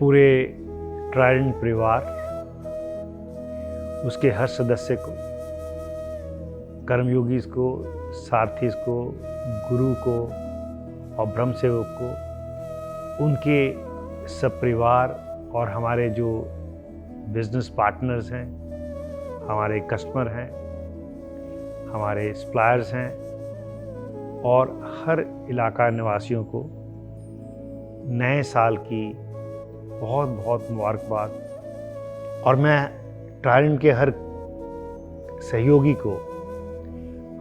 पूरे ट्राइडेंट परिवार, उसके हर सदस्य को, कर्मयोगीज को, सारथीज को, गुरु को और ब्रह्म सेवक को, उनके सब परिवार और हमारे जो बिजनेस पार्टनर्स हैं, हमारे कस्टमर हैं, हमारे सप्लायर्स हैं और हर इलाका निवासियों को नए साल की बहुत बहुत मुबारकबाद। और मैं ट्राइडेंट के हर सहयोगी को,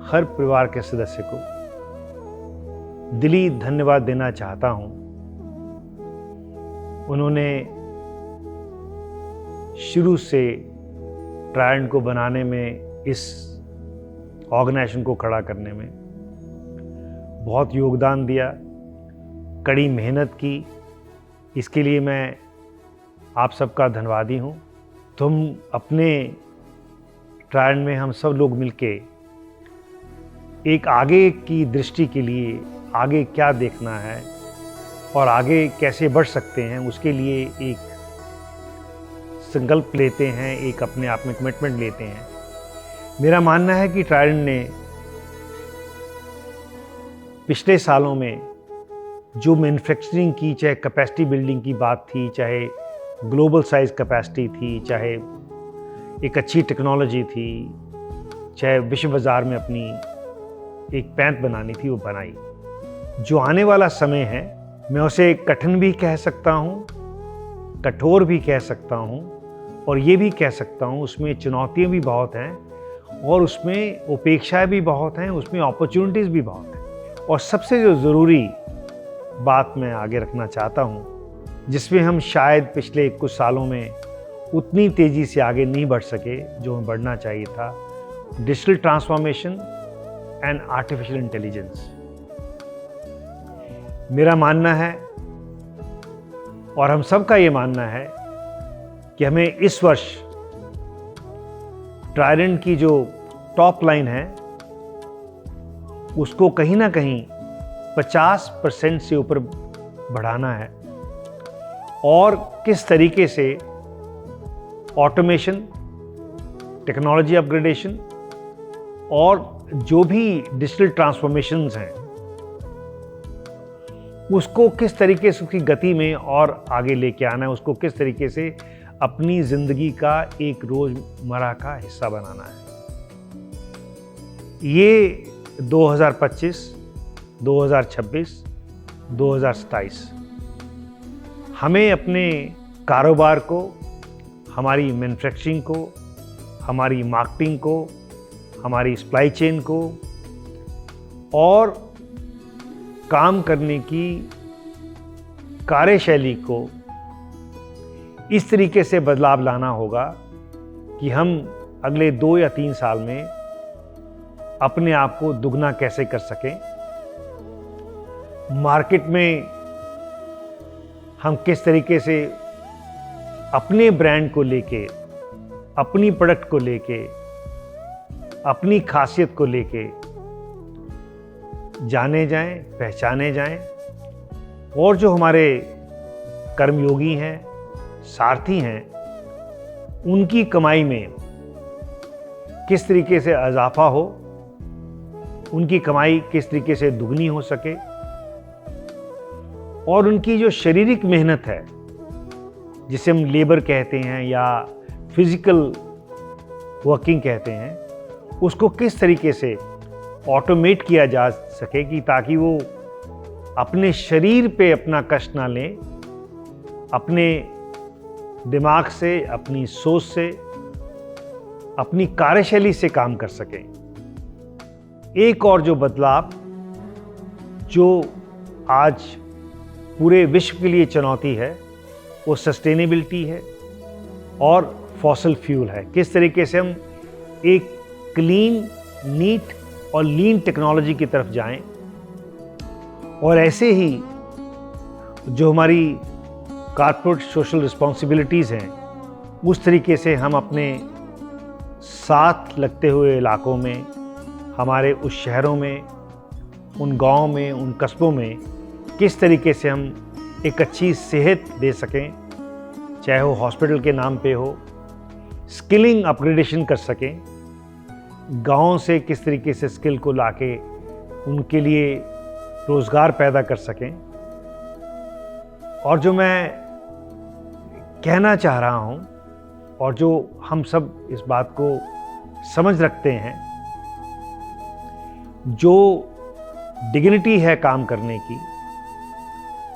हर परिवार के सदस्य को दिली धन्यवाद देना चाहता हूं। उन्होंने शुरू से ट्राइडेंट को बनाने में, इस ऑर्गेनाइजेशन को खड़ा करने में बहुत योगदान दिया, कड़ी मेहनत की। इसके लिए मैं आप सबका धन्यवादी हूँ। तुम अपने ट्राइडेंट में हम सब लोग मिलके एक आगे की दृष्टि के लिए, आगे क्या देखना है और आगे कैसे बढ़ सकते हैं, उसके लिए एक संकल्प लेते हैं, एक अपने आप में कमिटमेंट लेते हैं। मेरा मानना है कि ट्राइडेंट ने पिछले सालों में जो मैन्युफैक्चरिंग की, चाहे कैपेसिटी बिल्डिंग की बात थी, चाहे ग्लोबल साइज कैपेसिटी थी, चाहे एक अच्छी टेक्नोलॉजी थी, चाहे विश्व बाजार में अपनी एक पैंत बनानी थी, वो बनाई। जो आने वाला समय है, मैं उसे कठिन भी कह सकता हूँ, कठोर भी कह सकता हूँ और ये भी कह सकता हूँ उसमें चुनौतियाँ भी बहुत हैं और उसमें उपेक्षाएं भी बहुत हैं, उसमें अपॉर्चुनिटीज़ भी बहुत हैं। और सबसे जो ज़रूरी बात मैं आगे रखना चाहता हूँ, जिसमें हम शायद पिछले कुछ सालों में उतनी तेज़ी से आगे नहीं बढ़ सके जो हमें बढ़ना चाहिए था, digital transformation and artificial intelligence. मेरा मानना है और हम सबका ये मानना है कि हमें इस वर्ष ट्राइडेंट की जो टॉप लाइन है उसको कहीं ना कहीं 50% से ऊपर बढ़ाना है। और किस तरीके से ऑटोमेशन, टेक्नोलॉजी अपग्रेडेशन और जो भी डिजिटल ट्रांसफॉर्मेशंस हैं उसको किस तरीके से, उसकी गति में और आगे लेके आना है, उसको किस तरीके से अपनी ज़िंदगी का एक रोज़मर्रा का हिस्सा बनाना है। ये 2025, 2026, 2027 हमें अपने कारोबार को, हमारी मैन्युफैक्चरिंग को, हमारी मार्केटिंग को, हमारी सप्लाई चेन को और काम करने की कार्यशैली को इस तरीके से बदलाव लाना होगा कि हम अगले 2 या 3 साल में अपने आप को दुगना कैसे कर सकें। मार्केट में हम किस तरीके से अपने ब्रांड को लेके, अपनी प्रोडक्ट को लेके, अपनी खासियत को लेके जाने जाएं, पहचाने जाएं और जो हमारे कर्मयोगी हैं, सारथी हैं, उनकी कमाई में किस तरीके से इजाफा हो, उनकी कमाई किस तरीके से दुगनी हो सके और उनकी जो शारीरिक मेहनत है, जिसे हम लेबर कहते हैं या फिजिकल वर्किंग कहते हैं, उसको किस तरीके से ऑटोमेट किया जा सके कि ताकि वो अपने शरीर पे अपना कष्ट ना लें, अपने दिमाग से, अपनी सोच से, अपनी कार्यशैली से काम कर सकें। एक और जो बदलाव जो आज पूरे विश्व के लिए चुनौती है वो सस्टेनेबिलिटी है और फॉसिल फ्यूल है। किस तरीके से हम एक क्लीन, नीट और लीन टेक्नोलॉजी की तरफ जाएं और ऐसे ही जो हमारी कॉर्पोरेट सोशल रिस्पॉन्सिबिलिटीज़ हैं उस तरीके से हम अपने साथ लगते हुए इलाकों में, हमारे उस शहरों में, उन गाँव में, उन कस्बों में किस तरीके से हम एक अच्छी सेहत दे सकें चाहे वो हॉस्पिटल के नाम पे हो, स्किलिंग अपग्रेडेशन कर सकें, गांव से किस तरीके से स्किल को लाके उनके लिए रोज़गार पैदा कर सकें। और जो मैं कहना चाह रहा हूं और जो हम सब इस बात को समझ रखते हैं, जो डिग्निटी है काम करने की,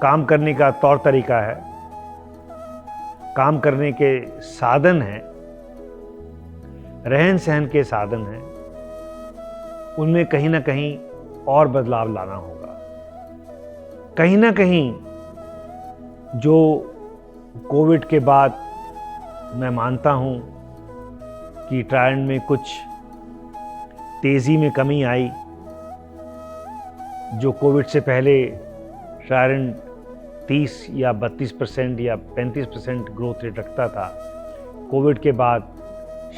काम करने का तौर तरीका है, काम करने के साधन हैं, रहन सहन के साधन हैं, उनमें कहीं ना कहीं और बदलाव लाना होगा। कहीं ना कहीं जो कोविड के बाद मैं मानता हूं कि ट्रायड में कुछ तेज़ी में कमी आई। जो कोविड से पहले ट्रायड 30 या 32% या 35% ग्रोथ रेट रखता था, कोविड के बाद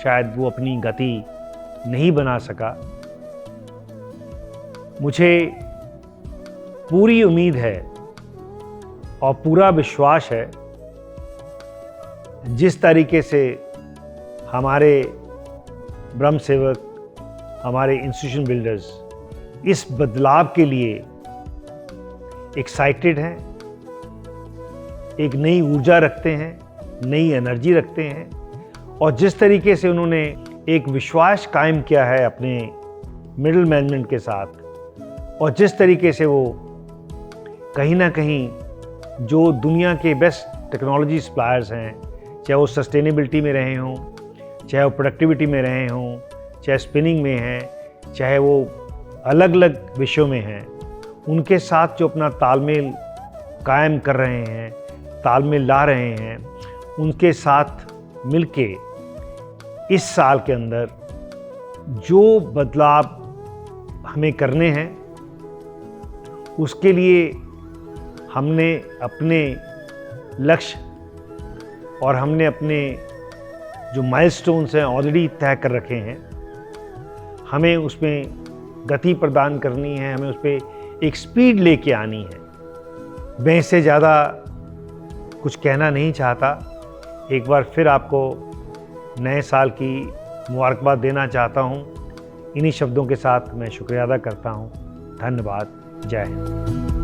शायद वो अपनी गति नहीं बना सका। मुझे पूरी उम्मीद है और पूरा विश्वास है, जिस तरीके से हमारे ब्रह्म सेवक, हमारे इंस्टीट्यूशन बिल्डर्स इस बदलाव के लिए एक्साइटेड हैं, एक नई ऊर्जा रखते हैं, नई एनर्जी रखते हैं, और जिस तरीके से उन्होंने एक विश्वास कायम किया है अपने मिडिल मैनेजमेंट के साथ, और जिस तरीके से वो कहीं ना कहीं जो दुनिया के बेस्ट टेक्नोलॉजी सप्लायर्स हैं, चाहे वो सस्टेनेबिलिटी में रहे हों, चाहे वो प्रोडक्टिविटी में रहे हों, चाहे स्पिनिंग में हैं, चाहे वो अलग अलग विषयों में हैं, उनके साथ जो अपना तालमेल कायम कर रहे हैं, तालमेल ला रहे हैं, उनके साथ मिलके इस साल के अंदर जो बदलाव हमें करने हैं, उसके लिए हमने अपने लक्ष्य और हमने अपने जो माइलस्टोन्स हैं ऑलरेडी तय कर रखे हैं। हमें उसमें गति प्रदान करनी है, हमें उस पर एक स्पीड लेके आनी है। मैं इससे ज़्यादा कुछ कहना नहीं चाहता। एक बार फिर आपको नए साल की मुबारकबाद देना चाहता हूँ। इन्हीं शब्दों के साथ मैं शुक्रिया अदा करता हूँ। धन्यवाद। जय हिंद।